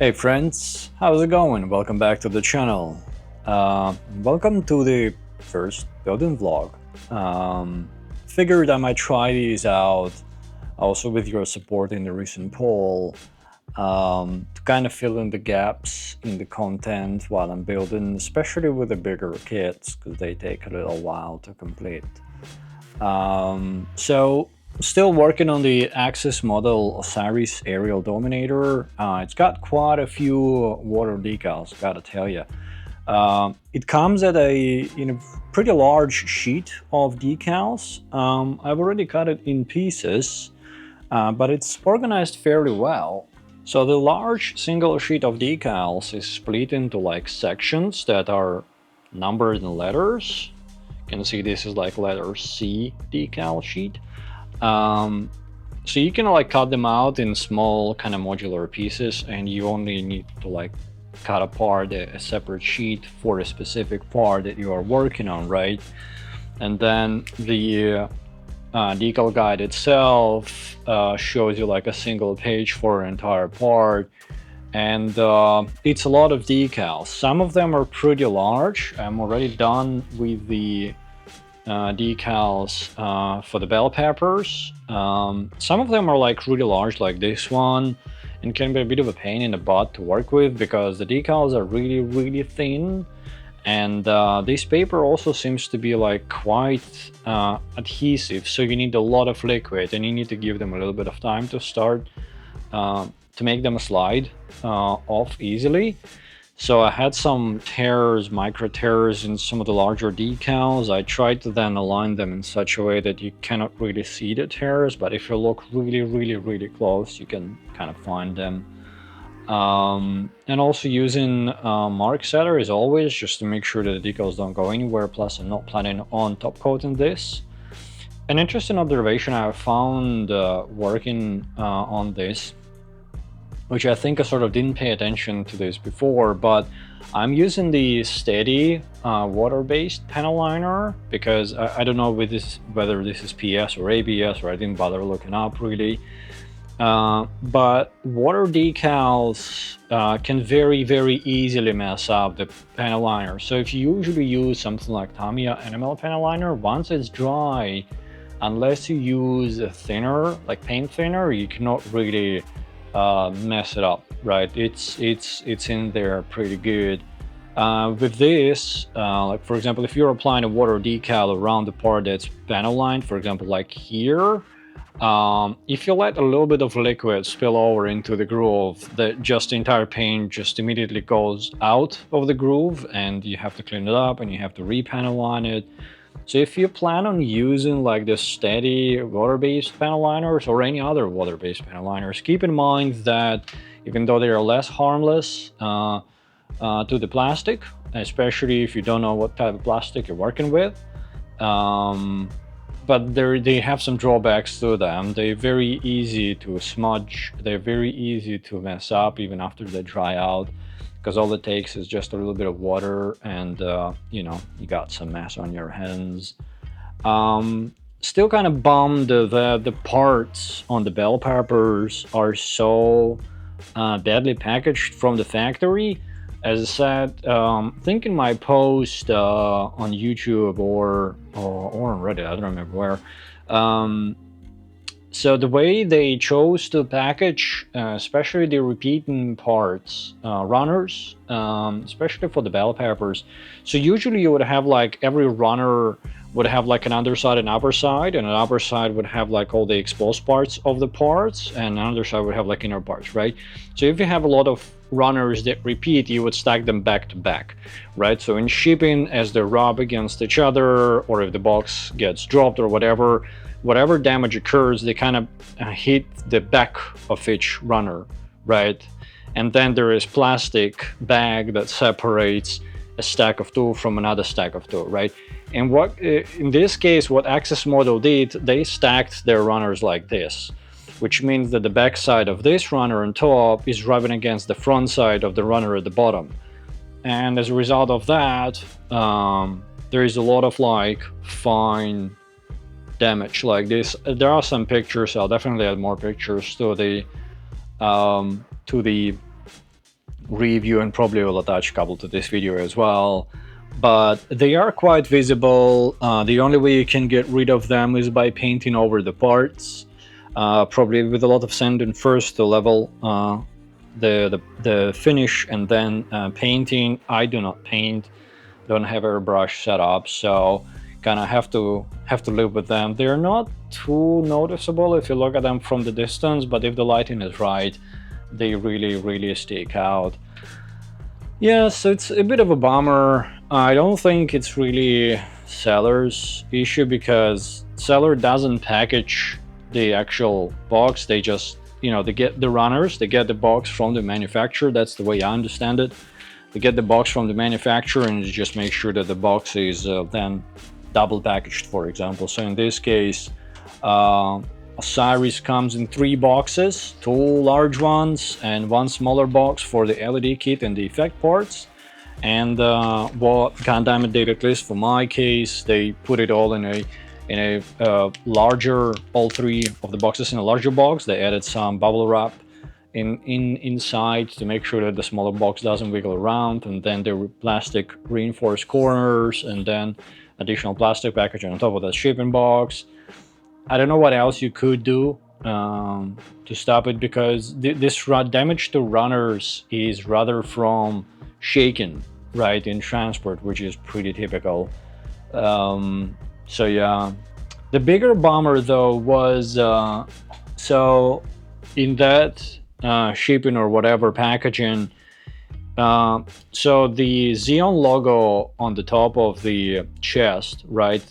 Hey friends, how's it going? Welcome back to the channel. Welcome to the first building vlog. Figured I might try these out also with your support in the recent poll to kind of fill in the gaps in the content while I'm building, especially with the bigger kits because they take a little while to complete. So still working on the Axis Model Osiris aerial Dominator. It's got quite a few water decals, gotta tell you. It comes at a pretty large sheet of decals. I've already cut it in pieces, but it's organized fairly well. So the large single sheet of decals is split into like sections that are numbered in letters. You can see this is like letter C decal sheet. So you can like cut them out in small kind of modular pieces, and you only need to like cut apart a separate sheet for a specific part that you are working on, right? And then the decal guide itself shows you like a single page for an entire part, and it's a lot of decals. Some of them are pretty large. I'm already done with the decals for the bell peppers. Some of them are like really large, like this one, and can be a bit of a pain in the butt to work with because the decals are really thin, and this paper also seems to be like quite adhesive, so you need a lot of liquid and you need to give them a little bit of time to start to make them slide off easily. So I had some tears, micro tears in some of the larger decals. I tried to then align them in such a way that you cannot really see the tears, but if you look really close, you can kind of find them. And also using mark setter as always, just to make sure that the decals don't go anywhere. Plus I'm not planning on top coating this. An interesting observation I found working on this, which I think I sort of didn't pay attention to this before, but I'm using the steady water-based panel liner because I don't know with this whether this is PS or ABS, or I didn't bother looking up really. But water decals can very easily mess up the panel liner. So if you usually use something like Tamiya enamel panel liner, once it's dry, unless you use a thinner, like paint thinner, you cannot really mess it up, right? It's in there pretty good. With this, like for example, if you're applying a water decal around the part that's panel lined, for example, like here, if you let a little bit of liquid spill over into the groove, the entire paint just immediately goes out of the groove, and you have to clean it up and you have to repanel line it. So if you plan on using like the steady water-based panel liners or any other water-based panel liners, keep in mind that even though they are less harmless to the plastic, especially if you don't know what type of plastic you're working with, but they have some drawbacks to them. They're very easy to smudge, they're very easy to mess up even after they dry out, because all it takes is just a little bit of water and you know, you got some mess on your hands. Still kind of bummed that the parts on the bell peppers are so badly packaged from the factory. As I said, I think in my post on YouTube or on Reddit, I don't remember where, so the way they chose to package, especially the repeating parts, runners, especially for the bell peppers. So usually you would have like every runner would have like an underside and upper side, and an upper side would have like all the exposed parts of the parts, and an underside would have like inner parts, right? So if you have a lot of runners that repeat, you would stack them back to back, right? So in shipping, as they rub against each other, or if the box gets dropped or whatever damage occurs, they kind of hit the back of each runner, right? And then there is plastic bag that separates a stack of two from another stack of two, right? And what in this case, what Axis Model did, they stacked their runners like this, which means that the back side of this runner on top is rubbing against the front side of the runner at the bottom. And as a result of that, there is a lot of like fine damage like this. There are some pictures. I'll definitely add more pictures to the review, and probably will attach a couple to this video as well. But they are quite visible. The only way you can get rid of them is by painting over the parts, probably with a lot of sand and first to level the finish, and then painting. I do not paint, don't have airbrush set up, so kind of have to live with them. They're not too noticeable if you look at them from the distance, but if the lighting is right, they really stick out. Yeah, so it's a bit of a bummer. I don't think it's really seller's issue, because seller doesn't package the actual box. They just, you know, they get the runners, they get the box from the manufacturer. That's the way I understand it. They get the box from the manufacturer and just make sure that the box is then double packaged, for example. So in this case, Osiris comes in 3 boxes, 2 large ones and 1 smaller box for the LED kit and the effect parts. And what Gundam did, at least for my case, they put it all in a larger, all 3 of the boxes in a larger box. They added some bubble wrap inside to make sure that the smaller box doesn't wiggle around, and then there were plastic reinforced corners, and then additional plastic packaging on top of that shipping box. I don't know what else you could do to stop it, because this damage to runners is rather from shaking, right, in transport, which is pretty typical. So yeah, the bigger bummer though was so in that shipping or whatever packaging, so the Xeon logo on the top of the chest, right,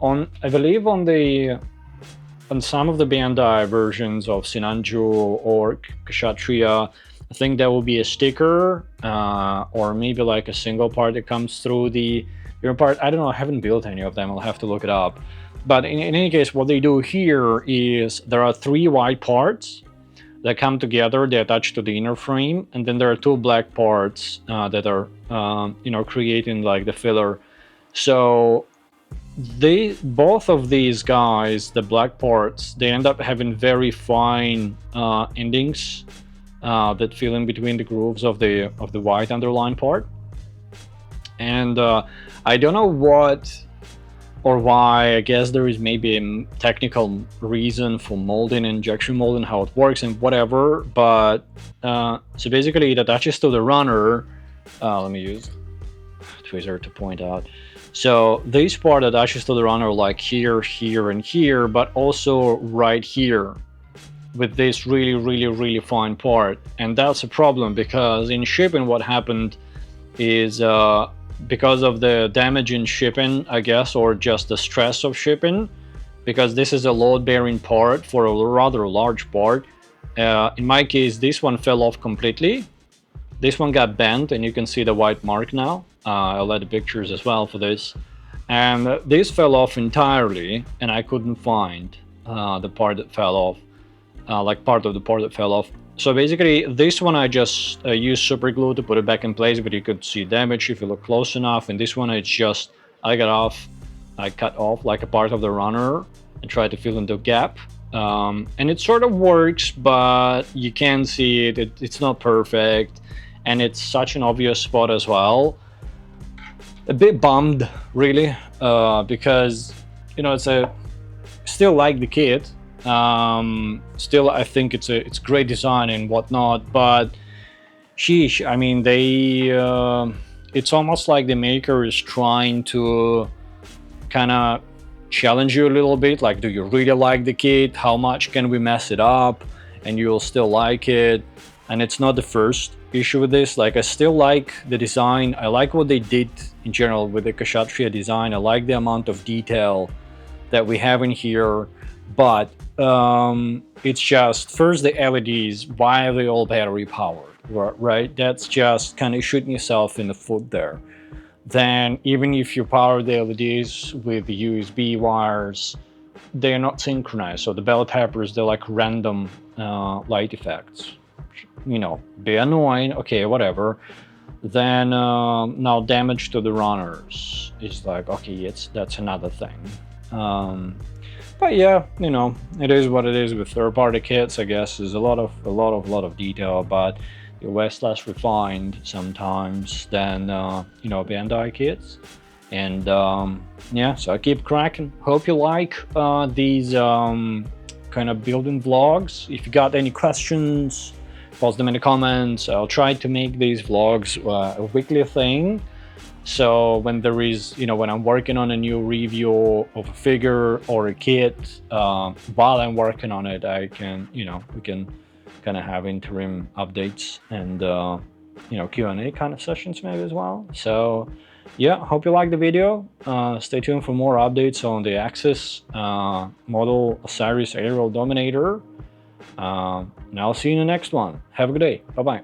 on, I believe on some of the Bandai versions of Sinanju or Kshatriya, I think there will be a sticker, or maybe like a single part that comes through the part. I don't know, I haven't built any of them, I'll have to look it up. But in any case, what they do here is there are 3 white parts that come together, they attach to the inner frame, and then there are 2 black parts that are, you know, creating like the filler. So both of these guys, the black parts, they end up having very fine endings that fill in between the grooves of the white underline part. And I don't know what or why. I guess there is maybe a technical reason for molding, injection molding, how it works and whatever, but so basically it attaches to the runner. Let me use tweezer to point out. So this part attaches to the runner like here, here, and here, but also right here with this really fine part. And that's a problem, because in shipping what happened is because of the damage in shipping, I guess, or just the stress of shipping, because this is a load-bearing part for a rather large part. In my case, this one fell off completely. This one got bent, and you can see the white mark now. I'll add the pictures as well for this. And this fell off entirely, and I couldn't find the part that fell off, like part of the part that fell off. So basically, this one I just used super glue to put it back in place, but you could see damage if you look close enough. And this one, it's just, I cut off like a part of the runner and tried to fill in the gap. And it sort of works, but you can see it, it's not perfect. And it's such an obvious spot as well. A bit bummed, really, because, you know, still like the kit. Still, I think it's great design and whatnot, but sheesh, I mean, it's almost like the maker is trying to kind of challenge you a little bit, like, do you really like the kit? How much can we mess it up and you'll still like it? And it's not the first issue with this. Like, I still like the design. I like what they did in general with the Kshatriya design. I like the amount of detail that we have in here, but it's just, first, the LEDs, why are they all battery powered, right? That's just kind of shooting yourself in the foot there. Then even if you power the LEDs with the USB wires, they're not synchronized. So the bell peppers, they're like random light effects. You know, be annoying, okay, whatever. Then now damage to the runners is like, okay, that's another thing. But yeah, you know, it is what it is with third-party kits. I guess there's a lot of detail, but less refined sometimes than you know, Bandai kits. And yeah, so I keep cracking. Hope you like these kind of building vlogs. If you got any questions, post them in the comments. I'll try to make these vlogs a weekly thing. So when there is, you know, when I'm working on a new review of a figure or a kit, while I'm working on it, I can, you know, we can kind of have interim updates and, you know, Q&A kind of sessions maybe as well. So yeah, hope you like the video. Stay tuned for more updates on the Axis Model Osiris Aerial Dominator. And I'll see you in the next one. Have a good day. Bye-bye.